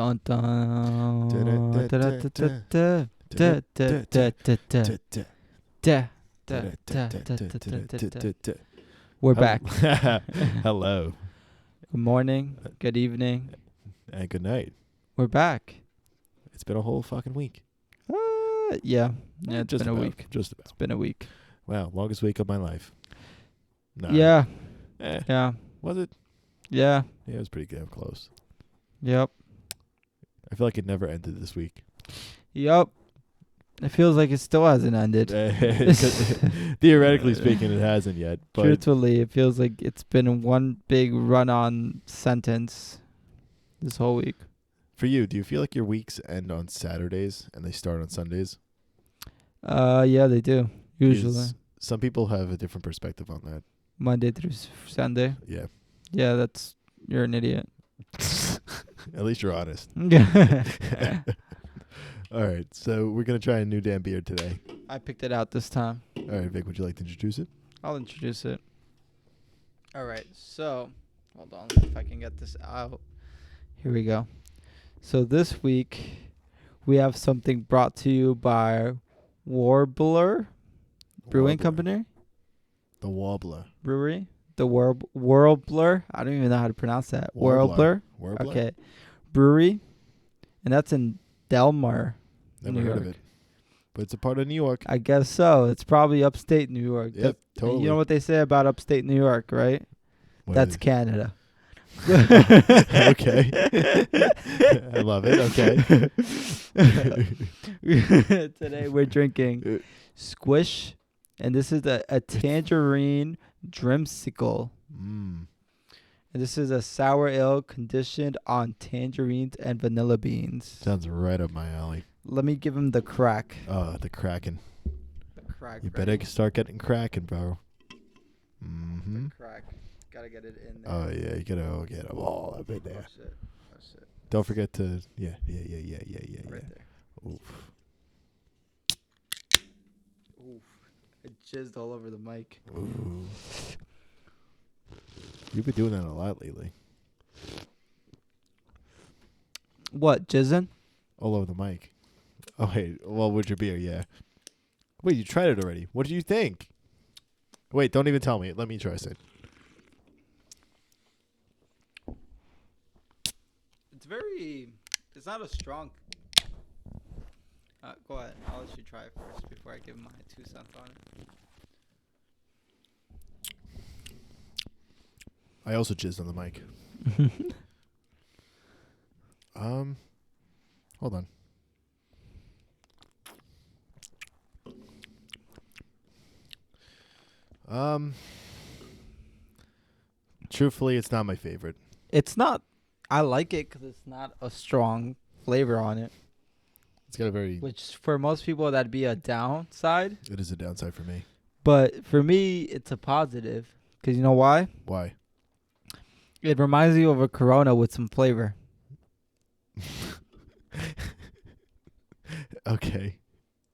Dun dun. We're back. Hello. Good morning. Good evening. And good night. We're back. It's been a whole fucking week. Yeah. It's Just been a about, week. Just about. It's been a week. Wow, longest week of my life. Nah. Yeah. Eh, Yeah. was it? Yeah. Yeah, it was pretty damn close. Yep. I feel like it never ended this week. Yep. It feels like it still hasn't ended. Theoretically speaking, it hasn't yet. But Truthfully, it feels like it's been one big run-on sentence this whole week. for you, do you feel like your weeks end on Saturdays and they start on Sundays? Yeah, they do. Usually. Because some people have a different perspective on that. Monday through Sunday. Yeah. Yeah, you're an idiot. At least you're honest. All right, so we're going to try a new damn beer today. I picked it out this time. All right, Vic, would you like to introduce it? I'll introduce it. All right, so hold on, if I can get this out. Here we go. So this week we have something brought to you by Warbler Brewing Company. The Wobbler. Brewery. The Warbler. I don't even know how to pronounce that. Warbler. Okay. Brewery. And that's in Delmar. Never New heard of York. it. But it's a part of New York. I guess so. It's probably upstate New York. Yep, totally. You know what they say about upstate New York, right? What That's is it? Canada. Okay. I love it. Okay. Today we're drinking Squish, and this is a tangerine dreamsicle. Mm. And this is a sour ale conditioned on tangerines and vanilla beans. Sounds right up my alley. Let me give him the crack. Oh, the Kraken. The crack. You better start getting cracking, bro. Mm-hmm. The crack. Gotta get it in there. Oh, yeah. You gotta get them all up in there. Oh, shit. Don't forget to, yeah. Right there. Oof. Oof. It jizzed all over the mic. Ooh. You've been doing that a lot lately. What, jizzing? All over the mic. Oh, wait. Well, with your beer, yeah. Wait, you tried it already. What did you think? Wait, don't even tell me. Let me try it. It's not a strong. Go ahead. I'll let you try it first before I give my 2 cents on it. I also jizzed on the mic. Hold on. Truthfully, it's not my favorite. It's not. I like it because it's not a strong flavor on it. It's got a very... Which for most people that'd be a downside. It is a downside for me. But for me, it's a positive. Because you know why? Why? It reminds you of a Corona with some flavor. Okay.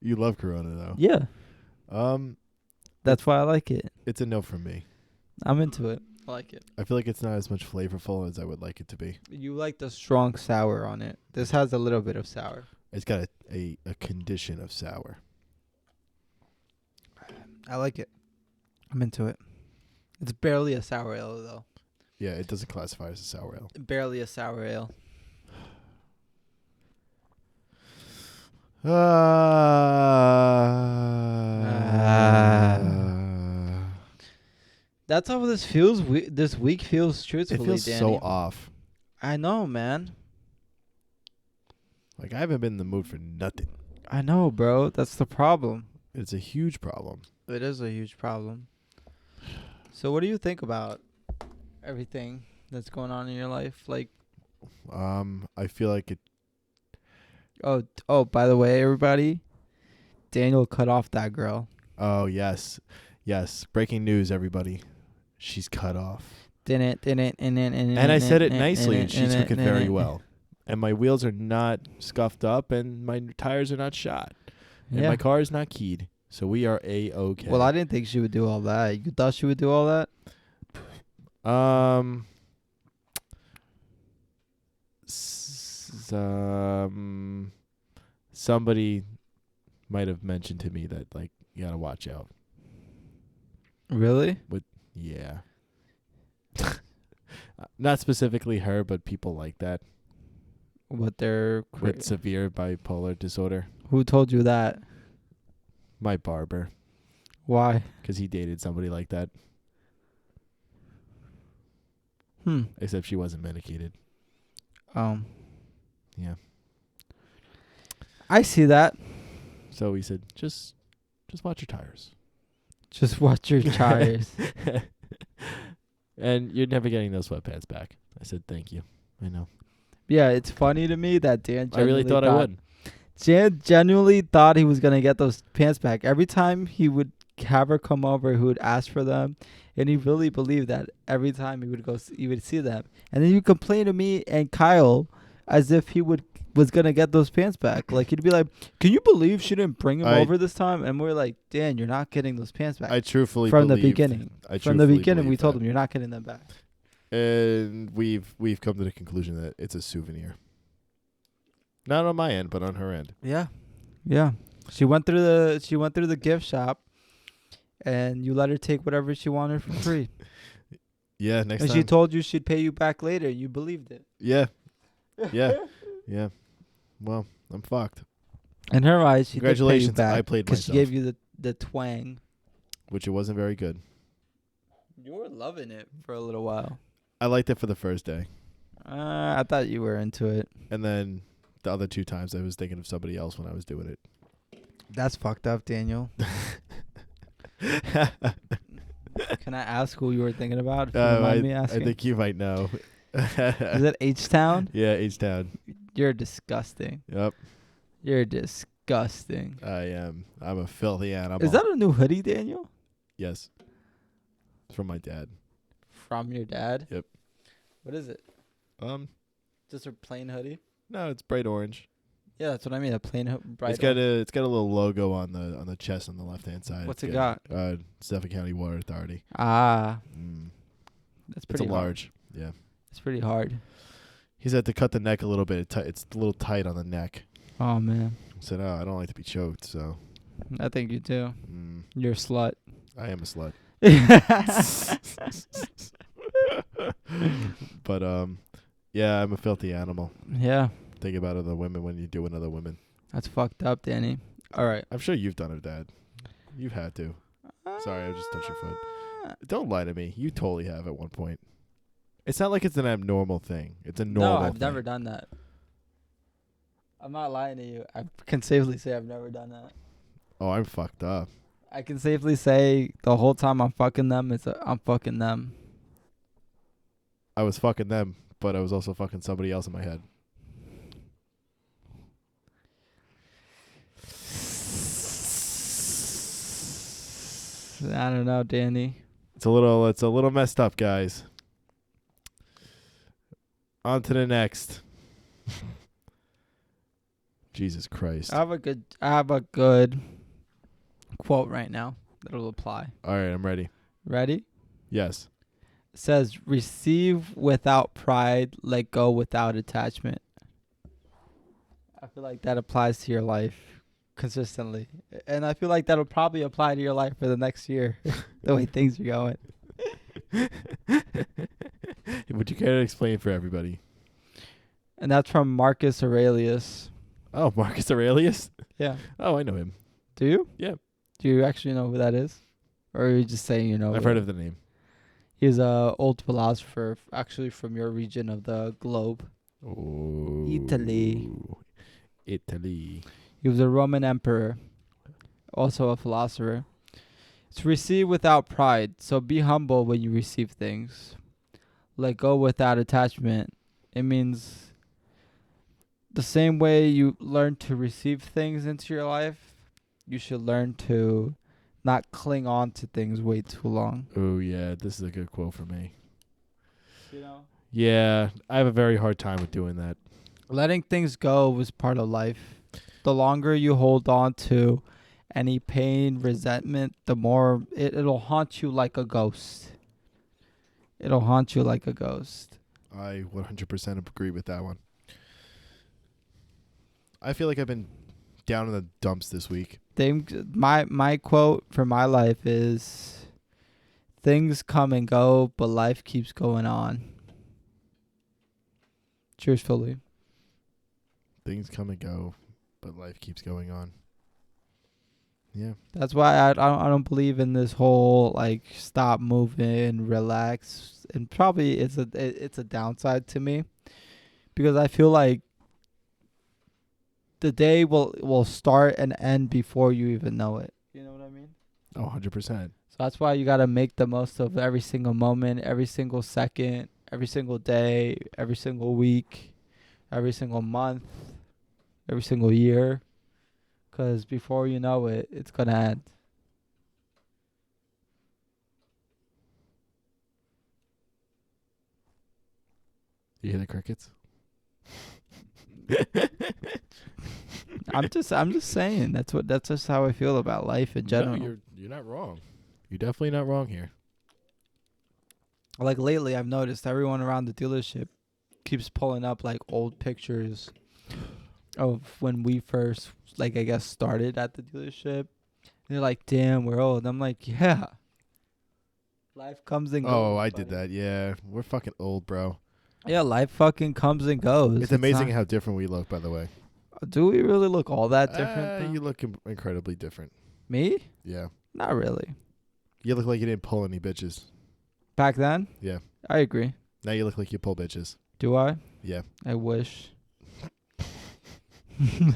You love Corona, though. Yeah. That's why I like it. It's a no from me. I'm into it. I like it. I feel like it's not as much flavorful as I would like it to be. You like the strong sour on it. This has a little bit of sour. It's got a condition of sour. I like it. I'm into it. It's barely a sour ale, though. Yeah, it doesn't classify as a sour ale. Barely a sour ale. That's how this feels. This week feels truthfully, it feels Danny. so off. I know, man. Like, I haven't been in the mood for nothing. I know, bro. That's the problem. It's a huge problem. It is a huge problem. So what do you think about everything that's going on in your life? Like, I feel like it... Oh, by the way, everybody, Daniel cut off that girl. Oh, yes. Yes. Breaking news, everybody. She's cut off. And I said it nicely, and she took it very well. And my wheels are not scuffed up, and my tires are not shot. And my car is not keyed. So we are A-okay. Well, I didn't think she would do all that. You thought she would do all that? somebody might have mentioned to me that like you gotta watch out. Really? Yeah. Not specifically her, but people like that What they're with severe bipolar disorder. Who told you that? My barber. Why? Because he dated somebody like that. Except she wasn't medicated. Yeah. I see that. So he said, just watch your tires. Just watch your tires. And you're never getting those sweatpants back. I said, thank you. I know. Yeah, it's funny to me that Dan I really thought I would. Dan genuinely thought he was going to get those pants back. Every time he would have her come over, he would ask for them. And he really believed that every time he would see them. And then he would complain to me and Kyle as if he was going to get those pants back. Like, he'd be like, can you believe she didn't bring him over this time? And we're like, Dan, you're not getting those pants back. I truthfully From believe the beginning. From the beginning, we told him, you're not getting them back. And we've come to the conclusion that it's a souvenir. Not on my end, but on her end. Yeah. Yeah. She went through the gift shop and you let her take whatever she wanted for free. Yeah, next time. And she told you she'd pay you back later. You believed it. Yeah. Yeah. Yeah. Well, I'm fucked. In her eyes, she Congratulations, did pay you back I played myself. because she gave you the twang. Which it wasn't very good. You were loving it for a little while. I liked it for the first day. I thought you were into it. And then the other 2 times I was thinking of somebody else when I was doing it. That's fucked up, Daniel. Can I ask who you were thinking about? If you don't mind me asking? I think you might know. Is it H-Town? Yeah, H-Town. You're disgusting. Yep. You're disgusting. I am. I'm a filthy animal. Is that a new hoodie, Daniel? Yes. It's from my dad. From your dad? Yep. What is it? Just a plain hoodie? No, it's bright orange. Yeah, that's what I mean. A plain bright. It's got a little logo on the chest on the left hand side. What's it got? Suffolk County Water Authority. Ah. That's pretty it's a hard. large. Yeah. It's pretty hard. He's had to cut the neck a little bit. It's a little tight on the neck. Oh man. I said, I don't like to be choked, so. I think you do. You're a slut. I am a slut. But yeah, I'm a filthy animal. Yeah. Think about other women when you do other women. That's fucked up, Danny. All right. I'm sure you've done it, Dad. You've had to. Sorry, I just touched your foot. Don't lie to me. You totally have at one point. It's not like it's an abnormal thing. It's a normal thing. No, I've never done that. I'm not lying to you. I can safely say I've never done that. Oh, I'm fucked up. I can safely say the whole time I'm fucking them, I'm fucking them. I was fucking them, but I was also fucking somebody else in my head. I don't know, Danny. It's a little messed up, guys. On to the next. Jesus Christ. I have a good quote right now that'll apply. All right, I'm ready. Ready? Yes. It says, receive without pride, let go without attachment. I feel like that applies to your life consistently. And I feel like that'll probably apply to your life for the next year, the way things are going. Would you care to explain for everybody? And that's from Marcus Aurelius. Oh, Marcus Aurelius? Yeah. Oh, I know him. Do you? Yeah. Do you actually know who that is? Or are you just saying you know? I've heard of the name. He's a old philosopher, actually from your region of the globe. Oh. Italy. He was a Roman emperor, also a philosopher. It's receive without pride, so be humble when you receive things. Let go without attachment. It means the same way you learn to receive things into your life, you should learn to not cling on to things way too long. Oh, yeah. This is a good quote for me. You know? Yeah. I have a very hard time with doing that. Letting things go is part of life. The longer you hold on to any pain, resentment, the more it'll haunt you like a ghost. It'll haunt you like a ghost. I 100% agree with that one. I feel like I've been down in the dumps this week. My quote for my life is, things come and go, but life keeps going on. Truthfully. Things come and go, but life keeps going on. Yeah. That's why I don't believe in this whole like stop moving, relax, and probably it's a downside to me, because I feel like the day will start and end before you even know it. You know what I mean? Oh, 100%. So that's why you got to make the most of every single moment, every single second, every single day, every single week, every single month, every single year. Because before you know it, it's going to end. You hear the crickets? I'm just saying that's just how I feel about life in general. No, you're not wrong. You're definitely not wrong here. Like lately, I've noticed everyone around the dealership keeps pulling up like old pictures of when we first, like, I guess, started at the dealership. And they're like, "Damn, we're old." I'm like, "Yeah, life comes and goes." Oh, I did that. Yeah, we're fucking old, bro. Yeah, life fucking comes and goes. It's amazing how different we look, by the way. Do we really look all that different? Though? You look incredibly different. Me? Yeah. Not really. You look like you didn't pull any bitches. Back then? Yeah. I agree. Now you look like you pull bitches. Do I? Yeah. I wish.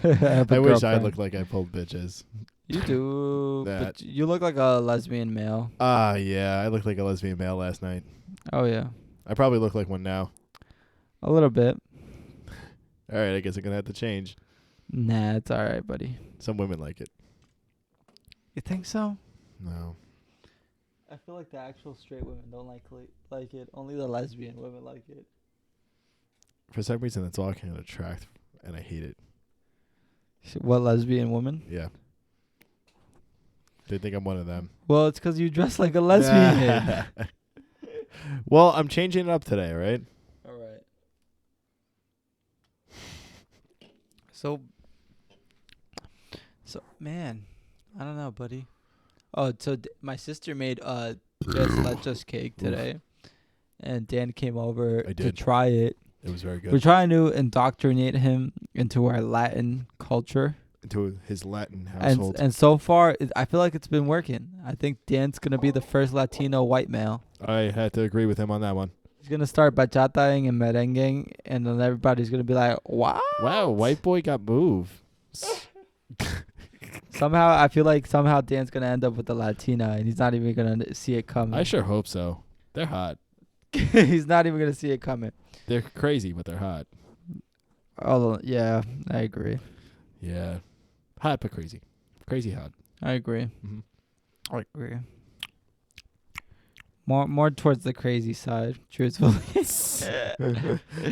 I wish I looked like I pulled bitches. You do. But you look like a lesbian male. Yeah. I looked like a lesbian male last night. Oh, yeah. I probably look like one now. A little bit. All right. I guess I'm going to have to change. Nah, it's all right, buddy. Some women like it. You think so? No. I feel like the actual straight women don't like it. Only the lesbian women like it. For some reason, that's all I can attract, and I hate it. What, lesbian woman? Yeah. They think I'm one of them. Well, it's because you dress like a lesbian. Well, I'm changing it up today, right? All right. So, man, I don't know, buddy. Oh, so my sister made just cake today, and Dan came over to try it. It was very good. We're trying to indoctrinate him into our Latin culture, into his Latin household, and so far, I feel like it's been working. I think Dan's gonna be the first Latino white male. I had to agree with him on that one. He's gonna start bachataing and merenguing, and then everybody's gonna be like, "Wow, white boy got moved." Somehow, I feel like Dan's gonna end up with a Latina, and he's not even gonna see it coming. I sure hope so. They're hot. He's not even gonna see it coming. They're crazy, but they're hot. Oh yeah, I agree. Yeah, hot but crazy. Crazy hot. I agree. Mm-hmm. I agree. More towards the crazy side, truthfully.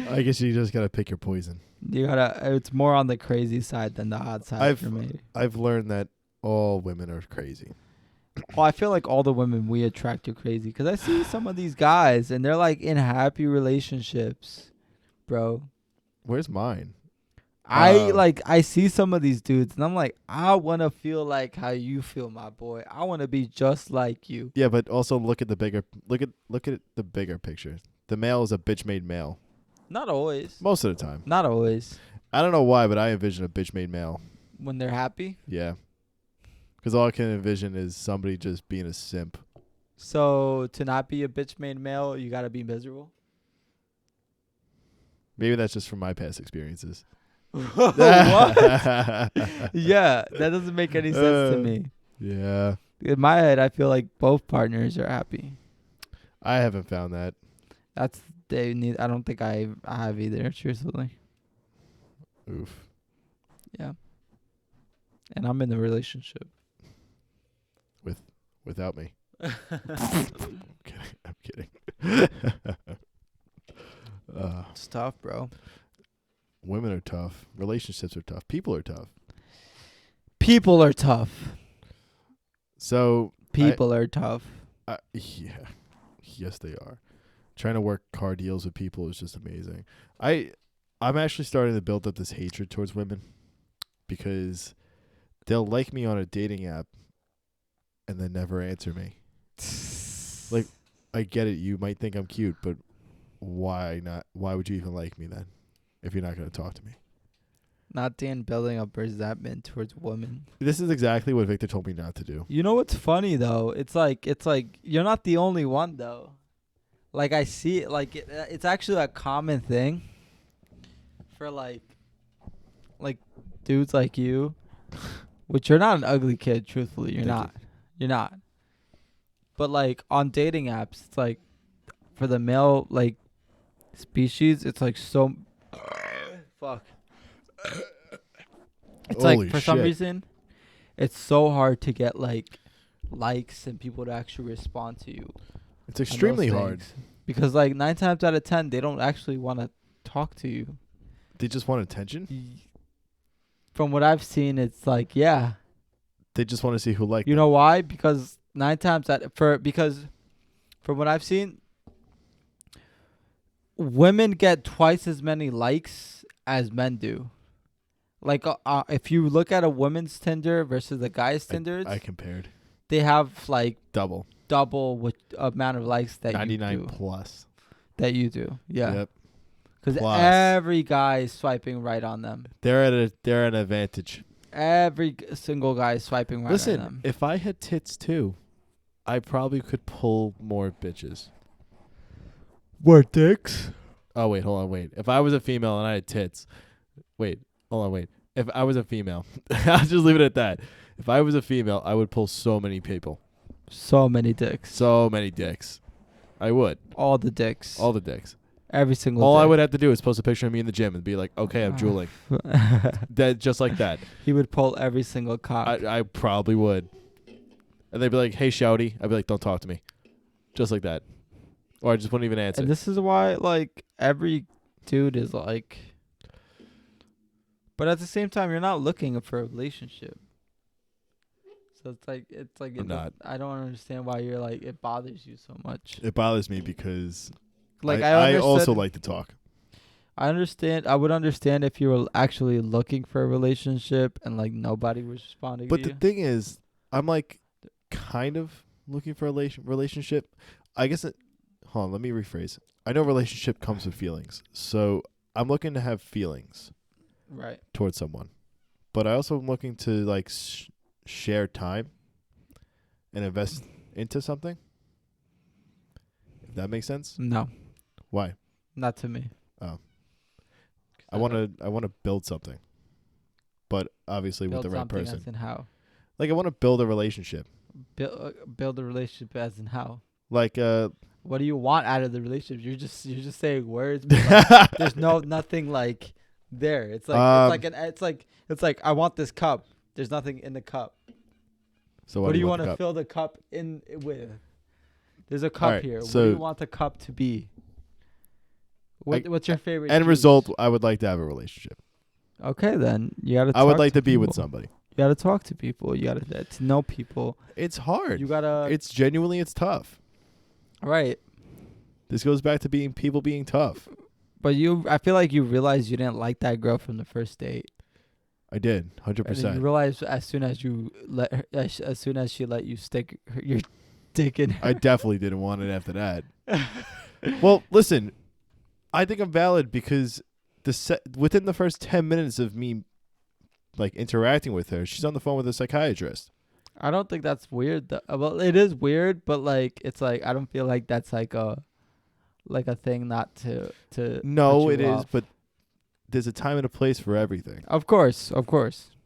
I guess you just gotta pick your poison. It's more on the crazy side than the hot side for me. I've learned that all women are crazy. Well, I feel like all the women we attract are crazy, because I see some of these guys and they're like in happy relationships, bro. Where's mine? I see some of these dudes and I'm like, I want to feel like how you feel, my boy. I want to be just like you. Yeah, but also look at the bigger the bigger picture. The male is a bitch made male. Not always. Most of the time. Not always. I don't know why, but I envision a bitch made male. When they're happy? Yeah. Because all I can envision is somebody just being a simp. So to not be a bitch made male, you got to be miserable? Maybe that's just from my past experiences. What? Yeah, that doesn't make any sense to me. Yeah. In my head, I feel like both partners are happy. I haven't found that. I don't think I have either, truthfully. Oof. Yeah. And I'm in a relationship. Without me. I'm kidding. It's tough, bro. Women are tough. Relationships are tough. People are tough. People are tough. So people are tough. Yeah. Yes, they are. Trying to work car deals with people is just amazing. I'm actually starting to build up this hatred towards women. because they'll like me on a dating app and then never answer me. Like, I get it. You might think I'm cute, but why not? Why would you even like me then if you're not going to talk to me? Not Dan building up resentment towards women. This is exactly what Victor told me not to do. You know what's funny though? It's like you're not the only one though. Like I see it, like it's actually a common thing for like dudes like you, which you're not an ugly kid. Truthfully, you're not. You're not. But like on dating apps, it's like for the male like species, it's like so fuck. It's Holy like for some reason, it's so hard to get like likes and people to actually respond to you. It's extremely hard because like 9 times out of 10, they don't actually want to talk to you. They just want attention. From what I've seen, it's like they just want to see who likes. You know why? Because 9 times because from what I've seen, women get twice as many likes as men do. Like if you look at a woman's Tinder versus a guy's Tinder, I compared. They have like double what amount of likes that 99 you do. plus That you do. Yeah. Yep. Because every guy is swiping right on them. They're at an advantage. Every single guy is swiping right on them. Listen, if I had tits too, I probably could pull more bitches. More dicks? Oh, wait, hold on, wait. If I was a female and I had tits, wait, hold on, wait. If I was a female, I'll just leave it at that. If I was a female, I would pull so many people. So many dicks. So many dicks. I would. All the dicks. All the dicks. Every single All dick. I would have to do is post a picture of me in the gym and be like, okay, I'm drooling. That just like that. He would pull every single cock. I probably would. And they'd be like, hey, shouty. I'd be like, don't talk to me. Just like that. Or I just wouldn't even answer. And this is why, like, every dude is like... But at the same time, you're not looking for a relationship. So it's like I'm not. I don't understand why you're like, it bothers you so much. It bothers me because like I also like to talk. I would understand if you were actually looking for a relationship and like nobody was responding to you. But the thing is, I'm like kind of looking for a relationship. I guess hold on, let me rephrase. I know relationship comes with feelings. So I'm looking to have feelings. Right. Towards someone. But I also am looking to like share time and invest into something. If that makes sense? No. Why? Not to me. Oh. I want to build something. But obviously with the right person. As in how? Like I want to build a relationship. Build a relationship as in how? Like what do you want out of the relationship? You're just saying words, but like, there's nothing like there. It's like I want this cup. There's nothing in the cup. So what do you want to fill the cup in with? There's a cup here. So what do you want the cup to be? What's your favorite end juice? result? I would like to have a relationship. Okay, then you gotta. I would like to be with somebody. You gotta talk to people. You gotta get to know people. It's hard. You gotta. It's genuinely tough. Right. This goes back to people being tough. But I feel like you realized you didn't like that girl from the first date. I did, 100%. You realized as soon as she let you stick your dick in her. I definitely didn't want it after that. Well, listen, I think I'm valid because within the first 10 minutes of me like interacting with her, she's on the phone with a psychiatrist. I don't think that's weird. Well, it is weird, but like it's like I don't feel like that's like a thing not to. No, it is, but there's a time and a place for everything. Of course.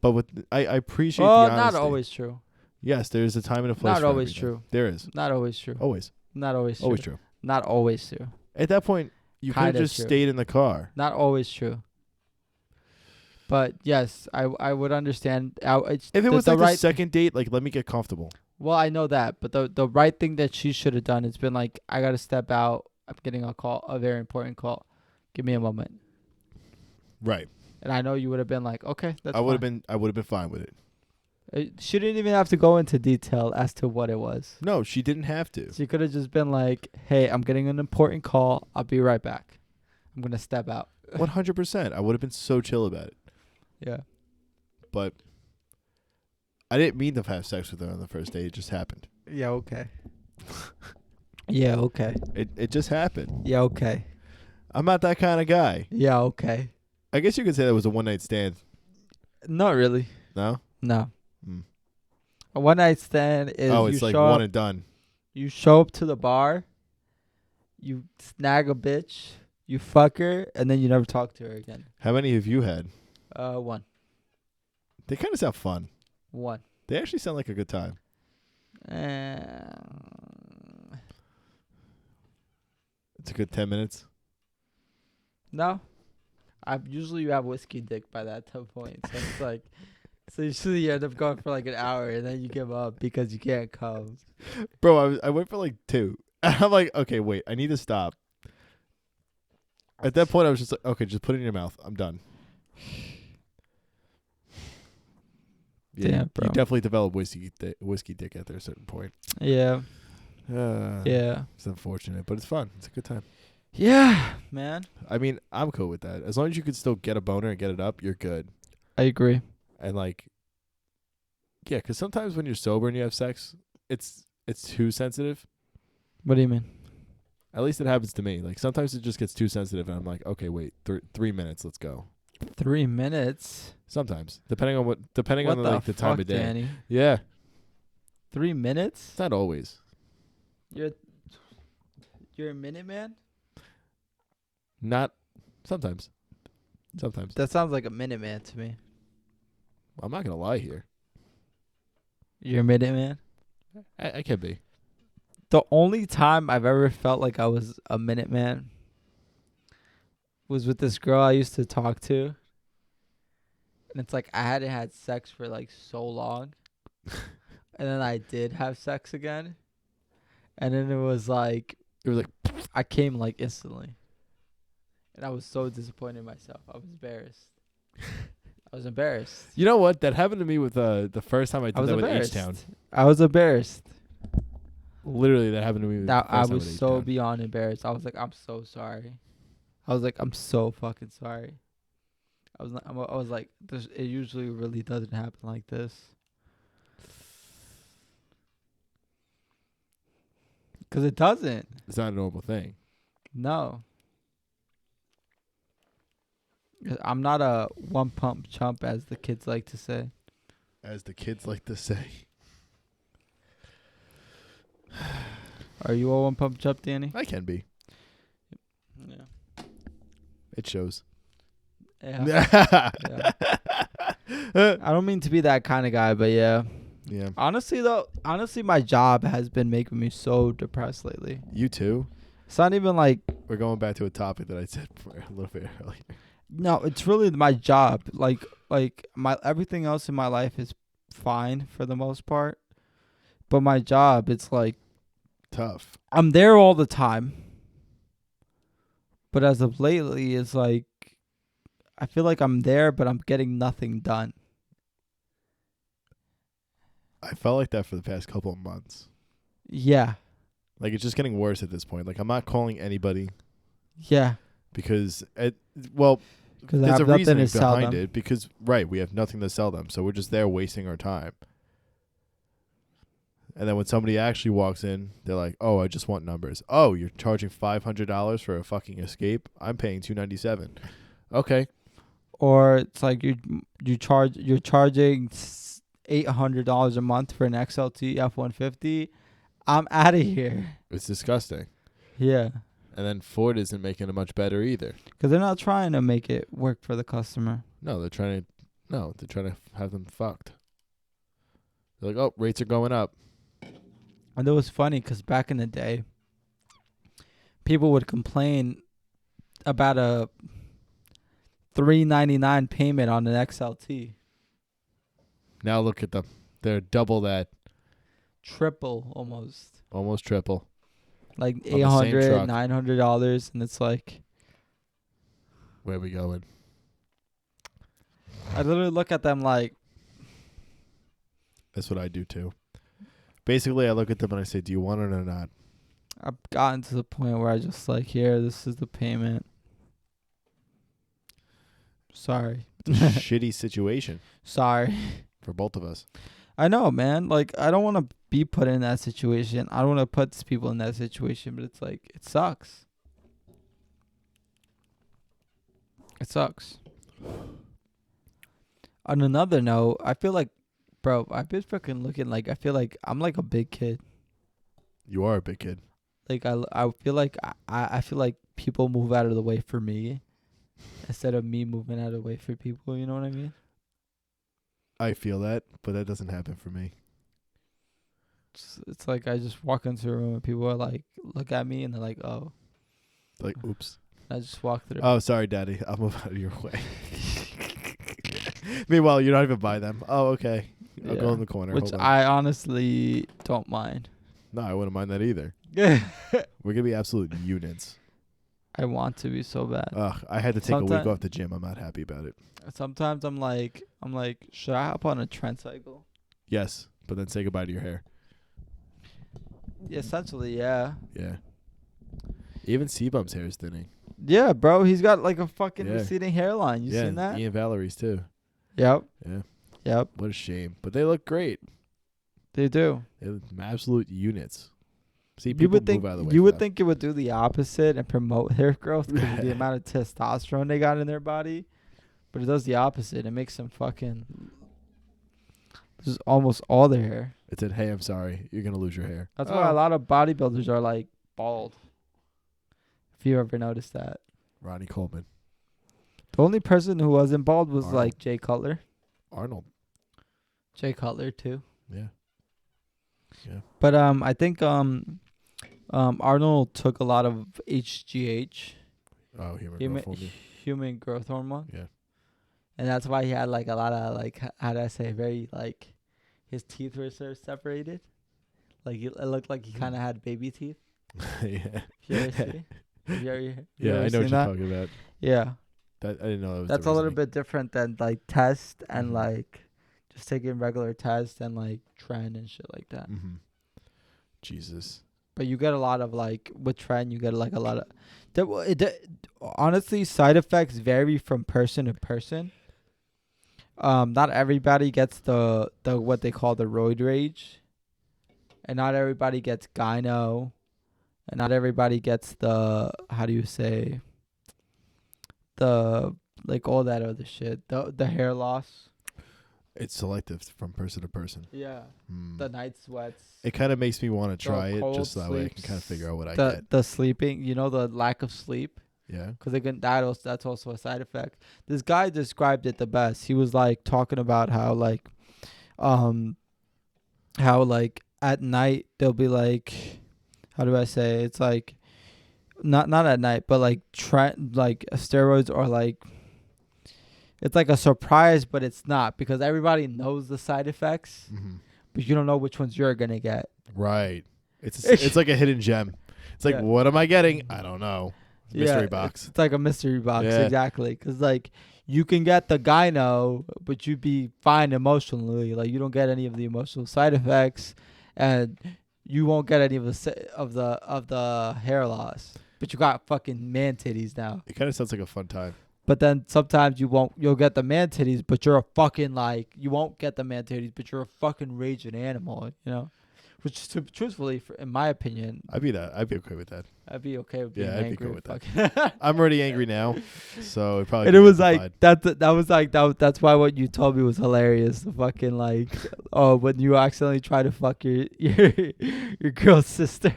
But I appreciate the honesty. Not always true. Yes, there is a time and a place. Not for always everything. true. There is. Not always true. Always. Not always true. Always true. Not always true. At that point, you could have just stayed in the car. Not always true. But yes, I would understand. If it was like the second date, like let me get comfortable. Well, I know that, but the right thing that she should have done has been like, I gotta step out. I'm getting a very important call. Give me a moment. Right. And I know you would have been like, okay, that's I would have been fine with it. She didn't even have to go into detail as to what it was. No, she didn't have to. She could have just been like, hey, I'm getting an important call. I'll be right back. I'm gonna step out. 100%. I would have been so chill about it. Yeah. but I didn't mean to have sex with her on the first date. It just happened. Yeah, okay. Yeah, okay. It just happened. Yeah, okay. I'm not that kind of guy. Yeah, okay. I guess you could say that was a one night stand. Not really. No? No. Mm. A one night stand is It's you like show one up, and done. you show up to the bar, you snag a bitch, you fuck her, and then you never talk to her again. How many have you had? One. They kind of sound fun. One. They actually sound like a good time. It's a good 10 minutes. No. I usually have whiskey dick by that point. So it's like, so usually you end up going for like an hour and then you give up because you can't come. Bro, I went for like 2. I'm like, okay, wait, I need to stop. At that point, I was just like, okay, just put it in your mouth. I'm done. Yeah, Damn, bro. you definitely develop whiskey dick at a certain point. Yeah. Yeah. It's unfortunate, but it's fun. It's a good time. Yeah, man. I mean, I'm cool with that. As long as you can still get a boner and get it up, you're good. I agree. And like, yeah, because sometimes when you're sober and you have sex, it's too sensitive. What do you mean? At least it happens to me. Like sometimes it just gets too sensitive, and I'm like, okay, wait, 3 minutes, let's go. 3 minutes? Sometimes, depending on the time of day. Danny? Yeah, 3 minutes? it's not always. You're a minute man? Not sometimes. Sometimes. That sounds like a minute man to me. I'm not gonna lie here. You're a minute man? I can be. The only time I've ever felt like I was a minute man was with this girl I used to talk to. And it's like I hadn't had sex for like so long. And then I did have sex again. And then it was like I came like instantly. And I was so disappointed in myself. I was embarrassed. I was embarrassed. You know what? That happened to me with the first time I did that with H-Town. I was embarrassed. Literally, that happened to me. I was so beyond embarrassed. I was like, I'm so sorry. I was like, I'm so fucking sorry. I was like, it usually really doesn't happen like this. Because it doesn't. It's not a normal thing. No. I'm not a one pump chump, as the kids like to say. As the kids like to say. Are you a one pump chump, Danny? I can be. Yeah. It shows. Yeah. Yeah. I don't mean to be that kind of guy, but yeah. Yeah. Honestly, my job has been making me so depressed lately. You too? It's not even like... We're going back to a topic that I said a little bit earlier. No, it's really my job. Like my everything else in my life is fine for the most part. But my job, it's like... Tough. I'm there all the time. But as of lately, it's like... I feel like I'm there, but I'm getting nothing done. I felt like that for the past couple of months. Yeah. Like, it's just getting worse at this point. Like, I'm not calling anybody. Yeah. Because, Because there's a reasoning behind it. Because, right, we have nothing to sell them. So we're just there wasting our time. And then when somebody actually walks in, they're like, oh, I just want numbers. Oh, you're charging $500 for a fucking Escape? I'm paying $297. Okay. Or it's like you're charging $800 a month for an XLT F-150. I'm out of here. It's disgusting. Yeah. And then Ford isn't making it much better either. Because they're not trying to make it work for the customer. No, they're trying to have them fucked. They're like, oh, rates are going up. And it was funny because back in the day, people would complain about a $399 payment on an XLT. Now look at them. They're double that. Triple almost. Almost triple. Like $800, $900, and it's like... Where are we going? I literally look at them like... That's what I do too. Basically, I look at them and I say, do you want it or not? I've gotten to the point where I just like, here, this is the payment. Sorry. It's a shitty situation Sorry. for both of us. I know, man. Like, I don't want to be put in that situation. I don't want to put people in that situation, but it's like, it sucks. It sucks. On another note, I feel like, bro, I've been fucking looking like, I feel like I'm like a big kid. You are a big kid. Like, I feel like, I feel like people move out of the way for me instead of me moving out of the way for people. You know what I mean? I feel that, but that doesn't happen for me. It's like I just walk into a room and people are like, look at me and they're like, oh. Like, oops. I just walk through. Oh, sorry, Daddy. I'll move out of your way. Meanwhile, you're not even by them. Oh, okay. I'll go in the corner. Which Hold on. I honestly don't mind. No, I wouldn't mind that either. Yeah. We're gonna be absolute units. I want to be so bad. Ugh, I had to take a week off the gym. I'm not happy about it. Sometimes I'm like, should I hop on a trend cycle? Yes, but then say goodbye to your hair. Essentially, yeah. Yeah. Even C-Bump's hair is thinning. Yeah, bro. He's got like a fucking Yeah. receding hairline. You seen that? Ian Valerie's too. Yep. Yeah. Yep. What a shame. But they look great. They do. They're absolute units. See, You people would think move out of the way you for would that. think it would do the opposite and promote hair growth because of the amount of testosterone they got in their body, but it does the opposite. It makes them fucking lose almost all their hair. It said, "Hey, I'm sorry. You're gonna lose your hair." That's why a lot of bodybuilders are like bald. If you ever noticed that. Ronnie Coleman. The only person who wasn't bald was Arnold. like Jay Cutler. Arnold. Jay Cutler too. Yeah. Yeah. But I think Arnold took a lot of HGH, Oh, human growth hormone. Yeah. And that's why he had like a lot of like, how do I say, very like, his teeth were sort of separated. Like it looked like he kind of had baby teeth. Yeah. You ever see? You ever Yeah, ever I know seen what you're that? talking about. Yeah. That I didn't know that was. That's the a little reasoning. bit different than like test and Mhm. like just taking regular test and like trend and shit like that. Mhm. Jesus. But you get a lot of like with trend, you get like a lot of. Honestly, side effects vary from person to person. Not everybody gets the what they call the roid rage, and not everybody gets gyno, and not everybody gets the, how do you say, the like all that other shit, the hair loss. It's selective from person to person. Yeah. Hmm. The night sweats. It kind of makes me want to try it cold just so that way I can sleeps, kind of figure out what I the get. the sleeping, the lack of sleep. Yeah. Because that's also a side effect. This guy described it the best. He was like talking about how at night they'll be like, how do I say? It's like not at night, but like steroids or like, it's like a surprise, but it's not because everybody knows the side effects, Mm-hmm. but you don't know which ones you're gonna get. Right. It's like a hidden gem. It's like, Yeah. what am I getting? I don't know. Mystery box. It's like a mystery box, Yeah. exactly. Because like you can get the gyno, but you'd be fine emotionally. Like you don't get any of the emotional side effects, and you won't get any of the hair loss. But you got fucking man titties now. It kind of sounds like a fun time. But then sometimes you'll get the man titties, but you're a fucking you won't get the man titties, but you're a fucking raging animal, Which, truthfully, in my opinion, I'd be okay with that. I'd be okay with being Yeah, I'd be angry. cool with that. Fucking I'm already angry now, so it probably. and it was like that's why what you told me was hilarious. The fucking when you accidentally try to fuck your girl's sister.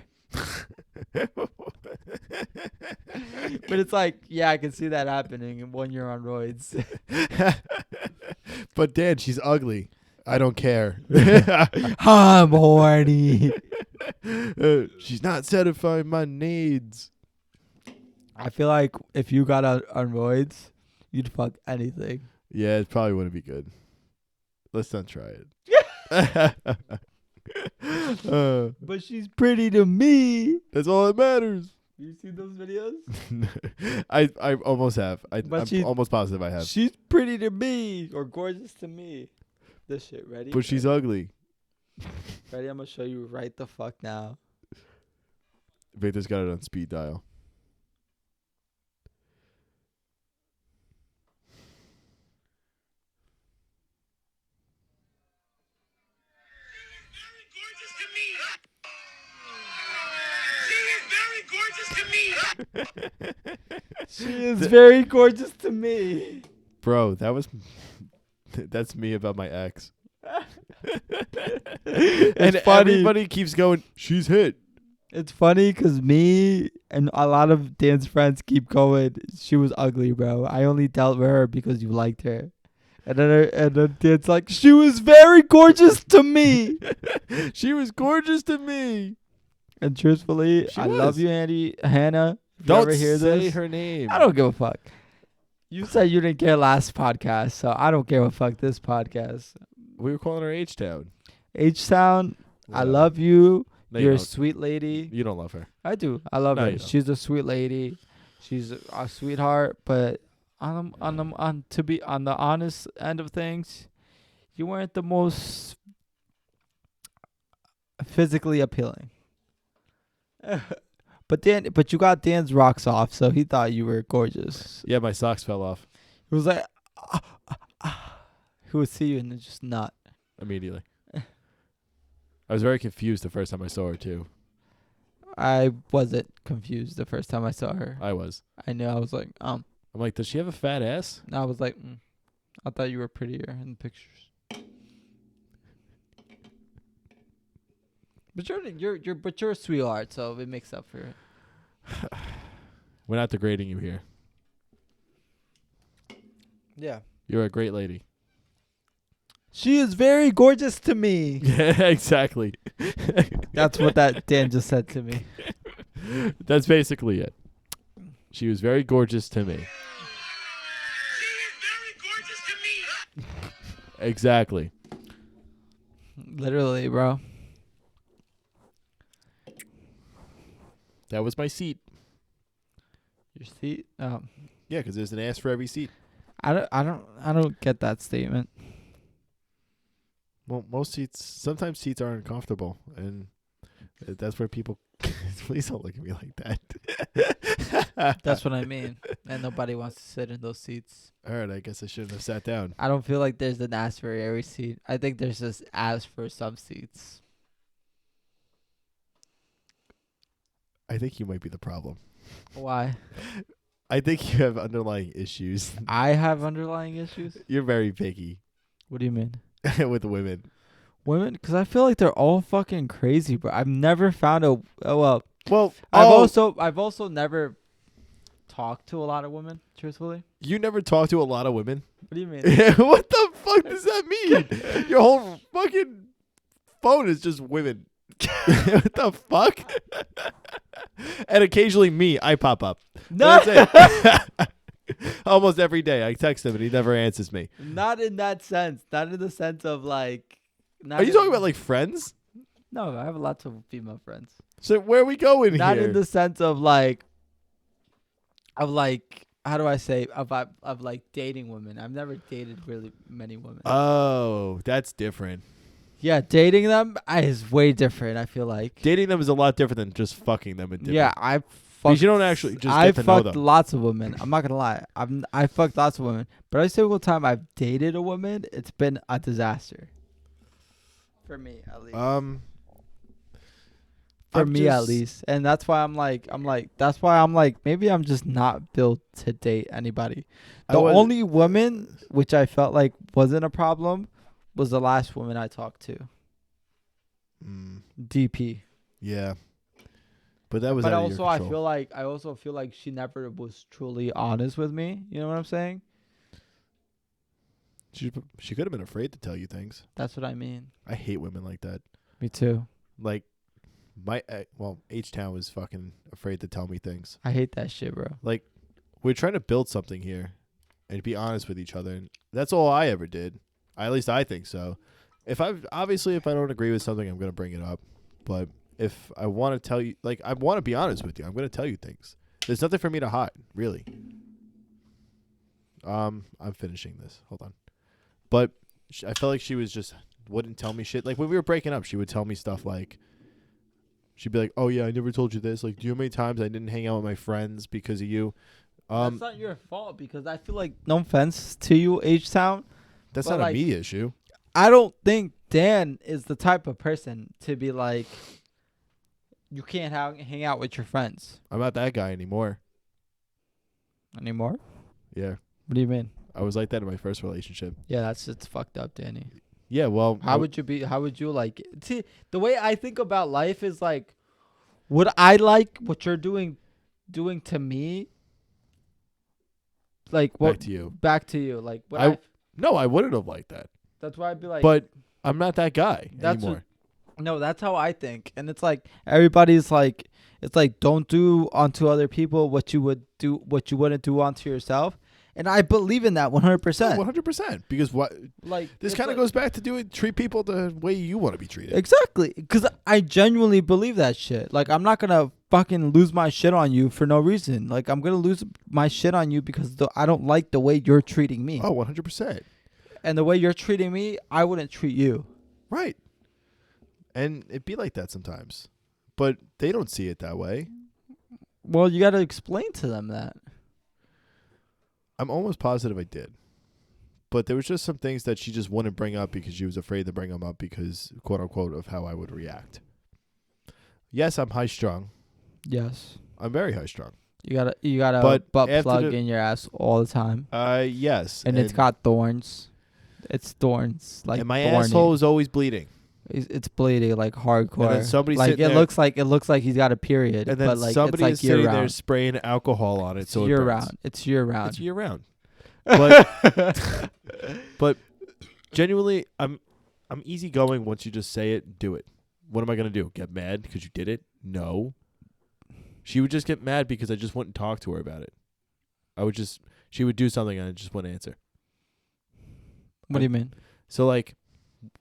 But it's like, yeah, I can see that happening when you're on roids. But Dan, she's ugly. I don't care. I'm horny. She's not satisfying my needs. I feel like if you got on roids, you'd fuck anything. Yeah, it probably wouldn't be good. Let's not try it. But she's pretty to me. That's all that matters. You seen those videos? I almost have. I'm almost positive I have. She's pretty to me or gorgeous to me. This shit, ready? But she's ugly. Ready? I'm gonna show you right the fuck now. Victor's got it on speed dial. She is very gorgeous to me. Bro, that's me about my ex. It's And funny. everybody keeps going, she's hit. It's funny because me and a lot of Dan's friends keep going. She was ugly, bro. I only dealt with her because you liked her. And then Dan's like, she was very gorgeous to me. She was gorgeous to me. And truthfully, She I was. love you, Hannah. If you Don't ever hear say this, her name. I don't give a fuck. You said you didn't care last podcast, so I don't give a fuck this podcast. We were calling her H-Town. H-Town, I Whatever. love you. No, You're a don't. sweet lady. You don't love her. I do. I love No, her. you don't. She's a sweet lady. She's a sweetheart. But on the honest end of things, you weren't the most physically appealing. But you got Dan's rocks off, so he thought you were gorgeous. Yeah, my socks fell off He was like, he would see you and then just not. immediately. I was very confused the first time I saw her, too. I wasn't confused the first time I saw her. I was. I knew. I was like, I'm like, does she have a fat ass? I was like, I thought you were prettier in the pictures. But you're a sweetheart, so it makes up for it. We're not degrading you here. Yeah. You're a great lady. She is very gorgeous to me. Yeah, exactly. That's what that Dan just said to me. That's basically it. She was very gorgeous to me. She is very gorgeous to me. Exactly. Literally, bro. That was my seat. Your seat. Yeah, because there's an ass for every seat. I don't get that statement. Well, sometimes seats are uncomfortable, and that's where people. Please don't look at me like that. That's what I mean. And nobody wants to sit in those seats. All right, I guess I shouldn't have sat down. I don't feel like there's an ass for every seat. I think there's just ass for some seats. I think you might be the problem. Why? I think you have underlying issues. I have underlying issues? You're very picky What do you mean? with women. Women? Because I feel like they're all fucking crazy, bro. I've never found Well, I've also never talked to a lot of women, truthfully. you never talk to a lot of women. What do you mean? What the fuck does that mean? Your whole fucking phone is just women. What the fuck? And occasionally me, I pop up. No, That's it. Almost every day I text him and he never answers me. not in that sense. Not in the sense of like. Are you talking about like friends? No, I have lots of female friends. So where are we going Not here? in the sense of like. How do I say of like dating women? I've never dated really many women. Oh, that's different. Yeah, dating them is way different. I feel like. Dating them is a lot different than just fucking them. Yeah, I Because fucked. you don't actually just I get to know fucked them. lots of women. I'm not gonna lie. I fucked lots of women, but every single time I've dated a woman, it's been a disaster. For me, at least. For me, at least, and that's why I'm like, maybe I'm just not built to date anybody. The only woman which I felt like wasn't a problem was the last woman I talked to. DP. Yeah. But that was But out of also, your control. I also feel like she never was truly honest with me. You know what I'm saying? She could have been afraid to tell you things. That's what I mean. I hate women like that. Me too. Like, H-Town was fucking afraid to tell me things. I hate that shit, bro. Like, we're trying to build something here and be honest with each other. And that's all I ever did. At least I think so. If I don't agree with something, I'm going to bring it up. But if I want to tell you, like, I want to be honest with you, I'm going to tell you things. There's nothing for me to hide, really. I'm finishing this. Hold on. But I felt like she was just wouldn't tell me shit. Like, when we were breaking up, she would tell me stuff like, she'd be like, oh, yeah, I never told you this. Like, do you know how many times I didn't hang out with my friends because of you? That's not your fault because I feel like, no offense to you, H-Town. That's but not like, a me issue. I don't think Dan is the type of person to be like, You can't hang out with your friends I'm not that guy anymore. anymore. Yeah. What do you mean? I was like that in my first relationship. Yeah, it's fucked up, Danny. Yeah, well, How would you be? How would you like? See, the way I think about life is like, would I like what you're doing to me? Like what? back to you. Back to you. Like what? I- No, I wouldn't have liked that. That's why I'd be like. But I'm not that guy That's anymore. No, that's how I think. And it's like everybody's like, it's like don't do onto other people what you wouldn't do onto yourself. And I believe in that 100%. 100%. Because what Like this it's kind of like- goes back to treat people the way you want to be treated. Exactly, because I genuinely believe that shit. Like I'm not gonna fucking lose my shit on you for no reason. Like I'm gonna lose my shit on you because I don't like the way you're treating me. Oh, 100%. And the way you're treating me, I wouldn't treat you. Right. And it'd be like that sometimes. But they don't see it that way. Well, you gotta explain to them that. I'm almost positive I did. But there was just some things that she just wouldn't bring up because she was afraid to bring them up because, quote unquote, of how I would react. Yes, I'm high strung. Yes. I'm very high strung. You got a But butt after plug the- in your ass all the time. Yes. And it's got thorns. It's thorns. Like and my thorny. asshole is always bleeding. It's bleeding like hardcore. And then somebody's like sitting it there- looks like he's got a period. And then but like somebody it's like is sitting year there round. spraying alcohol on it It's so it year burns. round. It's year round. It's year round. But but genuinely, I'm easygoing once you just say it, do it. What am I gonna do? Get mad because you did it? No. She would just get mad because I just wouldn't talk to her about it. She would do something and I just wouldn't answer. What do you mean? So like,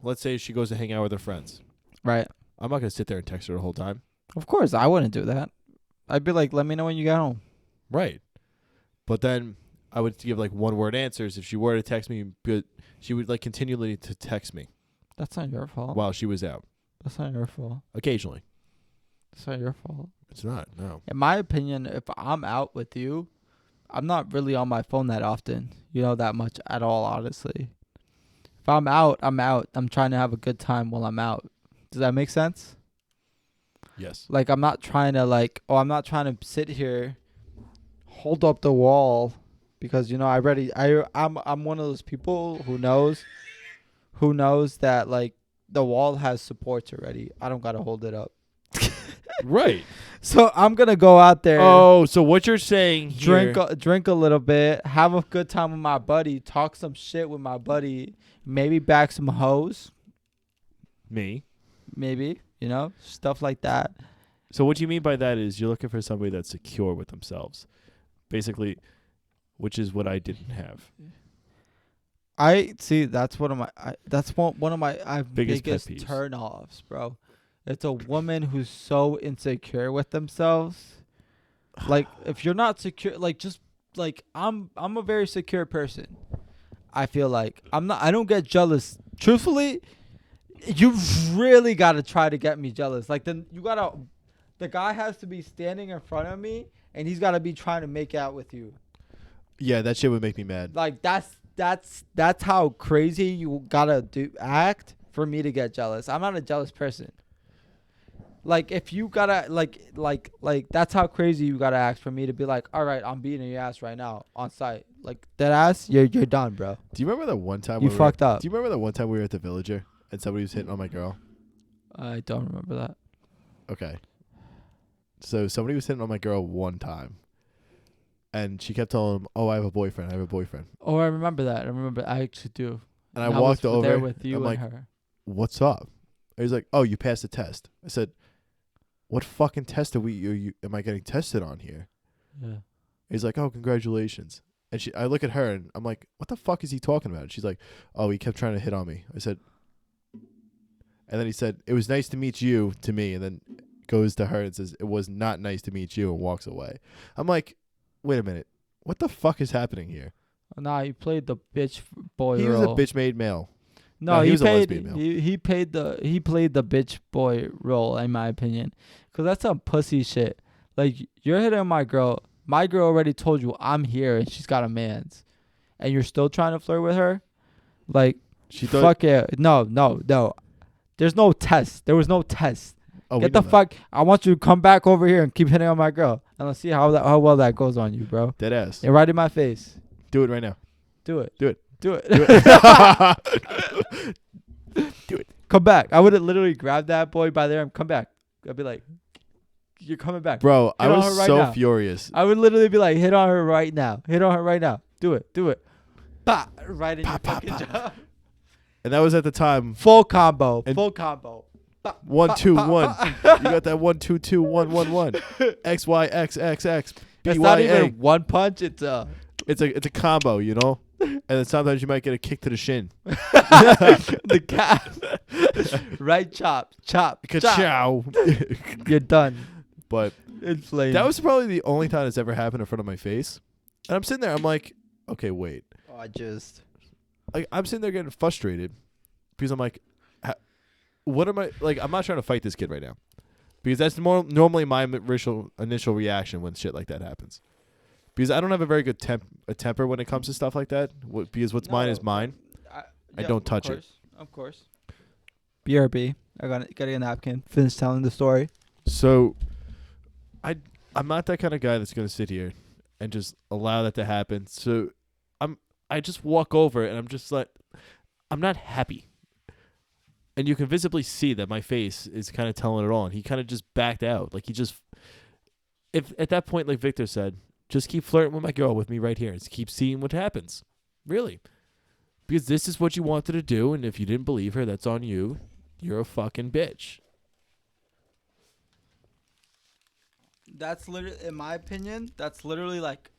let's say she goes to hang out with her friends. Right. I'm not gonna sit there and text her the whole time. Of course, I wouldn't do that. I'd be like, let me know when you get home. Right. But then I would give like one word answers. If she were to text me, but she would like continually to text me That's not your fault. while she was out. That's not your fault. Occasionally. That's not your fault. It's not. No. In my opinion, if I'm out with you, I'm not really on my phone that often. That much at all, honestly. If I'm out, I'm out. I'm trying to have a good time while I'm out. Does that make sense? Yes. Like I'm not trying to sit here, hold up the wall, because I'm one of those people who knows that like the wall has supports already. I don't gotta hold it up. Right. So I'm gonna go out there. Oh, so what you're saying here? Drink a little bit, have a good time with my buddy, talk some shit with my buddy, maybe back some hoes, Me. maybe, stuff like that. So what you mean by that is you're looking for somebody that's secure with themselves, basically, which is what I didn't have. I see. That's one of my. That's one of my Biggest biggest pet peeves. turn-offs, bro. It's a woman who's so insecure with themselves. Like if you're not secure, like just like I'm a very secure person. I feel like I don't get jealous. Truthfully, you really gotta try to get me jealous. Like the guy has to be standing in front of me and he's gotta be trying to make out with you. Yeah, that shit would make me mad. Like that's how crazy you gotta act for me to get jealous. I'm not a jealous person. Like if you gotta like that's how crazy you gotta act for me to be like, all right, I'm beating your ass right now on site. Like that ass, you're done, bro. Do you remember that one time You fucked up. Do you remember that one time we were at the Villager and somebody was hitting on my girl? I don't remember that. Okay. So somebody was hitting on my girl one time. And she kept telling him, "Oh, I have a boyfriend. I have a boyfriend." Oh, I remember that. I actually do. And I was walked over there with you I'm and like, her. "What's up?" And he's like, "Oh, you passed the test." I said, "What fucking test am I getting tested on here?" Yeah. He's like, "Oh, congratulations." And I look at her and I'm like, "What the fuck is he talking about?" And she's like, "Oh, he kept trying to hit on me." I said, and then he said, "It was nice to meet you," to me, and then goes to her and says, "It was not nice to meet you," and walks away. I'm like, wait a minute. What the fuck is happening here? Nah, you played the bitch boy He role. was a bitch made male. No, he he was a paid. lesbian male. He played the bitch boy role, in my opinion, because that's some pussy shit. Like you're hitting on my girl. My girl already told you I'm here and she's got a man's, and you're still trying to flirt with her. Like She thought, fuck yeah, no. There's no test. There was no test. Oh, we Get the know that. fuck. I want you to come back over here and keep hitting on my girl. And let's see how well that goes on you, bro. Dead ass. Yeah, right in my face. Do it right now. Do it. Do it. Do it. Do it. Do it. Come back. I would have literally grabbed that boy by there and come back. I'd be like, you're coming back. Bro, I Hit on was her right so now. furious. I would literally be like, hit on her right now. Hit on her right now. Do it. Do it. Bah, right in Pa, your pa, fucking pa. jaw. And that was at the time Full combo. And- Full combo. Bah, 1 bah, 2 bah, 1. bah. You got that 1 2 2 1 1 1. X Y X X X. It's not BYA. even one punch. It's It's a combo, you know? And then sometimes you might get a kick to the shin. the calf. Right chop. Chop. Chop. Ka-chow. You're done. But Inflamed. that was probably the only time it's ever happened in front of my face. And I'm sitting there, I'm like, okay, wait. Oh, I'm sitting there getting frustrated because I'm like, what am I like? I'm not trying to fight this kid right now because that's normally my initial reaction when shit like that happens. Because I don't have a very good temper when it comes to stuff like that. Because what's mine is mine. I don't touch it. Of course. BRB. I gotta get a napkin. Finish telling the story. So, I'm not that kind of guy that's gonna sit here and just allow that to happen. So, I just walk over and I'm just like, I'm not happy. And you can visibly see that my face is kind of telling it all. And he kind of just backed out. Like if at that point, like Victor said, just keep flirting with my girl with me right here. Just keep seeing what happens. Really. Because this is what you wanted to do. And if you didn't believe her, that's on you. You're a fucking bitch. That's literally, in my opinion, that's literally like,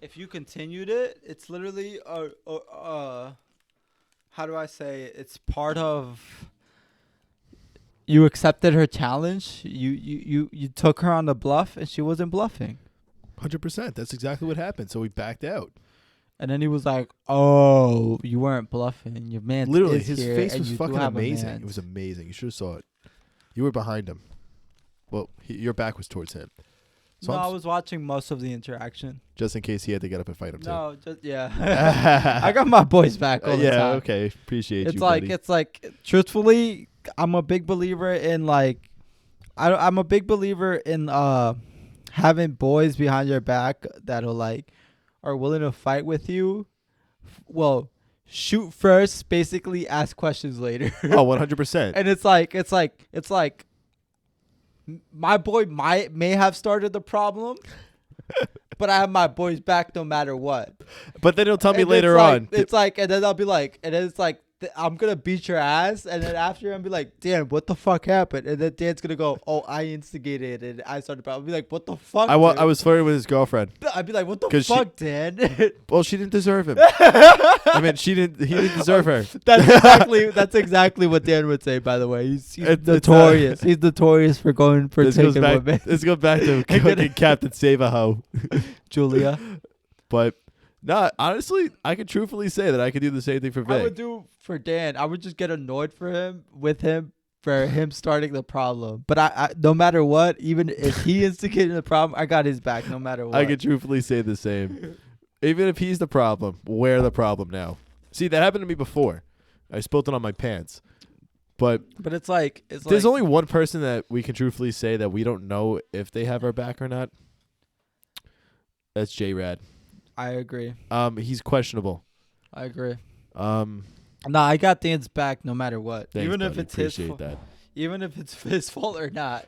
if you continued it, it's literally how do I say it? It's part of you accepted her challenge. You took her on the bluff and she wasn't bluffing. 100%. That's exactly what happened. So we backed out. And then he was like, "Oh, you weren't bluffing. Your man Literally, is his here face and was you do fucking have a amazing. man." It was amazing. You should have saw it. You were behind him. Well, your back was towards him. So No, I'm I was watching most of the interaction. just in case he had to get up and fight him No, just yeah. I got my boys back all the yeah, time. okay. Appreciate It's you, like buddy. it's like truthfully, I'm a big believer in like I'm a big believer in having boys behind your back that'll like are willing to fight with you. Well, shoot first, basically ask questions later. Oh, 100%. And it's like my boy may have started the problem, but I have my boys back no matter what. But then he'll tell me And later it's on. it's like, and then I'll be like, and then it's like, I'm gonna beat your ass, and then after I'm be like, Dan, what the fuck happened? And then Dan's gonna go, oh, I instigated it. I started. I'll be like, what the fuck? I was flirting with his girlfriend. I'd be like, what the 'Cause she- fuck, Dan? Well, she didn't deserve him. I mean, he didn't deserve her. That's exactly what Dan would say. By the way, he's It's notorious. He's notorious for going for This goes taking back. women. This goes back to fucking Captain Save-A-Ho. Julia, But no, honestly, I can truthfully say that I could do the same thing for I would Vic. do for Dan. I would just get annoyed with him for him starting the problem. But I no matter what, even if he instigated the problem, I got his back no matter what. I can truthfully say the same. Even if he's the problem, we're the problem now. See, that happened to me before. I spilled it on my pants. But But it's like there's only one person that we can truthfully say that we don't know if they have our back or not. That's J-Rad. I agree. He's questionable. I agree. Um, No, I got Dan's back no matter what. thanks, Even if buddy. it's his Appreciate fault. that. Even if it's his fault or not.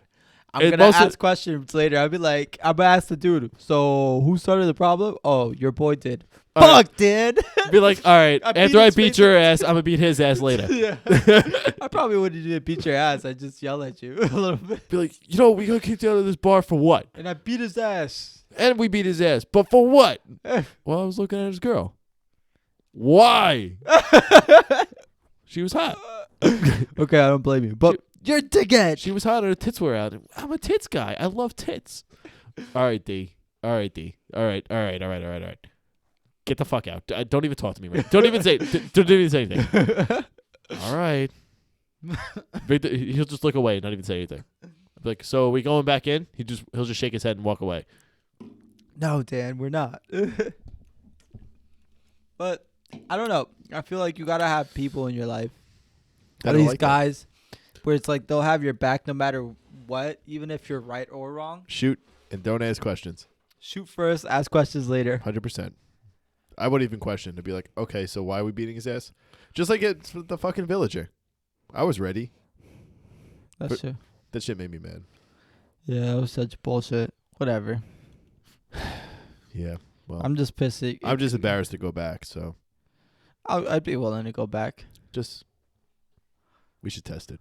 I'm It gonna mostly- ask questions later. I'll be like, I'm gonna ask the dude. So who started the problem? Oh, your boy did. All right. Fuck, Dan. Be like, all right, I beat after I his beat face your in- ass, I'm gonna beat his ass later. Yeah. I probably wouldn't even beat your ass. I just yell at you a little bit. Be like, you know, we got kicked out of this bar for what? And I beat his ass. And we beat his ass, but for what? Well, I was looking at his girl. Why? She was hot. Okay, I don't blame you. But you're a dickhead. She was hot and her tits were out. I'm a tits guy. I love tits. All right, D. All right, D. All right. Get the fuck out. Don't even talk to me. Right? Don't even say. Don't even say anything. All right. Victor, he'll just look away, and not even say anything. I'll be like, so are we going back in? He'll just shake his head and walk away. No, Dan, we're not. But I don't know. I feel like you gotta have people in your life. I At don't least like that. guys where it's like they'll have your back no matter what, even if you're right or wrong. Shoot and don't ask questions. Shoot first, ask questions later. 100%. I wouldn't even question to be like, okay, so why are we beating his ass? Just like it's the fucking villager. I was ready. That's But- true. That shit made me mad. Yeah, it was such bullshit. Whatever. Yeah. Well, I'm just pissed. I'm just embarrassed to go back. So I'd be willing to go back. just we should test it.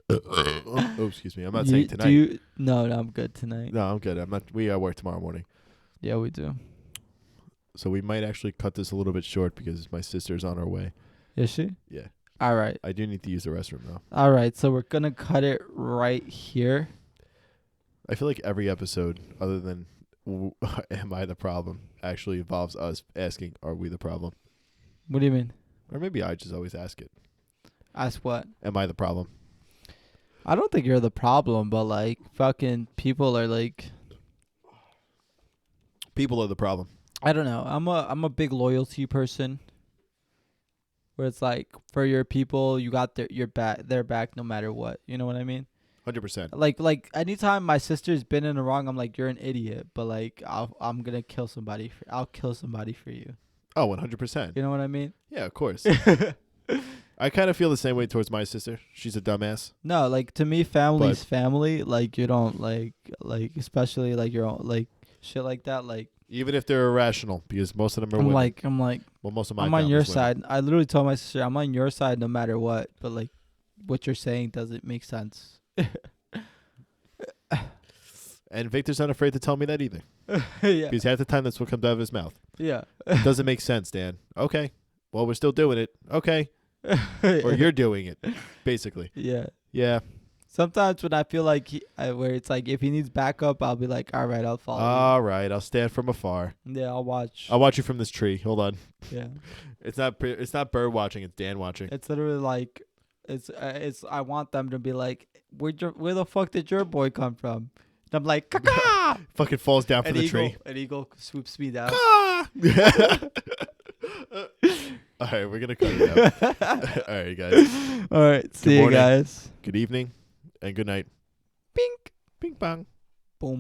Oh, excuse me. I'm not saying tonight. No, I'm good tonight. No, I'm good. I'm not. We got work tomorrow morning, Yeah, we do. so we might actually cut this a little bit short because my sister's on her way. Is she? Yeah. All right. I do need to use the restroom though. All right. So we're gonna cut it right here. I feel like every episode, other than "Am I the problem?" actually involves us asking, "Are we the problem?" What do you mean? Or maybe I just always ask it. Ask what? Am I the problem? I don't think you're the problem, but like fucking people are like, People are the problem. I don't know. I'm a big loyalty person. Where it's like for your people, you got their back no matter what. You know what I mean? 100%. Like anytime my sister's been in the wrong, I'm like, you're an idiot. But like I'm gonna kill somebody. I'll kill somebody for you. Oh, 100%. You know what I mean? Yeah, of course. I kind of feel the same way towards my sister. She's a dumbass. No, like to me, family's family. Like you don't like especially like your own like shit like that. Like Even if they're irrational, because most of them are I'm women. like Well, most of my I'm on your family's women. side. I literally told my sister I'm on your side no matter what. But like what you're saying doesn't make sense. And Victor's not afraid to tell me that either. Yeah. Because half the time that's what comes out of his mouth. Yeah. It doesn't make sense, Dan. Okay. Well, we're still doing it. Okay. Or you're doing it, basically. Yeah. Yeah. Sometimes when I feel like where it's like if he needs backup, I'll be like, all right, I'll follow. All right. I'll stand from afar. Yeah, I'll watch. I'll watch you from this tree. Hold on. Yeah. It's not bird watching. It's Dan watching. It's literally like it's I want them to be like, where the fuck did your boy come from? And I'm like, caca. Fucking falls down from the tree. An eagle swoops me down. All right, we're gonna cut it out. All right, guys. All right, see you morning. guys. Good evening and good night. Pink. Ping pong. Boom.